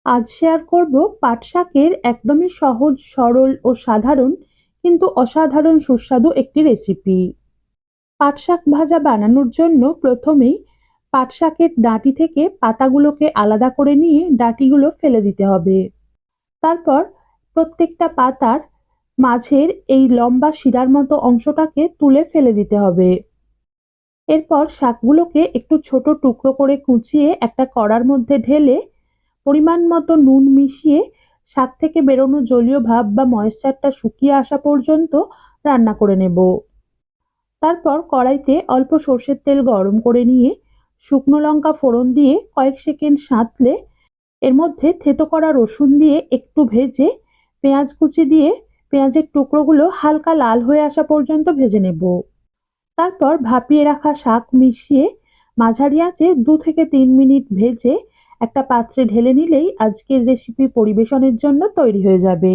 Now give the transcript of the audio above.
আজ শেয়ার করব পাট শাকের একদমই সহজ, সরল ও সাধারণ কিন্তু অসাধারণ সুস্বাদু একটি রেসিপি। পাট শাক ভাজা বানানোর জন্য প্রথমেই পাট শাকের ডাঁটি থেকে পাতাগুলোকে আলাদা করে নিয়ে ডাঁটিগুলো ফেলে দিতে হবে। তারপর প্রত্যেকটা পাতার মাঝের এই লম্বা শিরার মতো অংশটাকে তুলে ফেলে দিতে হবে। এরপর শাকগুলোকে একটু ছোট টুকরো করে কুচিয়ে একটা কড়ার মধ্যে ঢেলে পরিমাণ মতো নুন মিশিয়ে শাক থেকে বেরোনো জলীয় ভাব বা ময়েশ্চারটা শুকিয়ে আসা পর্যন্ত রান্না করে নেব। তারপর কড়াইতে অল্প সর্ষের তেল গরম করে নিয়ে শুকনো লঙ্কা ফোড়ন দিয়ে কয়েক সেকেন্ড সাঁতলে এর মধ্যে থেতো করা রসুন দিয়ে একটু ভেজে পেঁয়াজ কুচি দিয়ে পেঁয়াজের টুকরোগুলো হালকা লাল হয়ে আসা পর্যন্ত ভেজে নেব। তারপর ভাপিয়ে রাখা শাক মিশিয়ে মাঝারি আঁচে 2 থেকে 3 মিনিট ভেজে একটা পাত্রে ঢেলে নিলেই আজকের রেসিপি পরিবেশনের জন্য তৈরি হয়ে যাবে।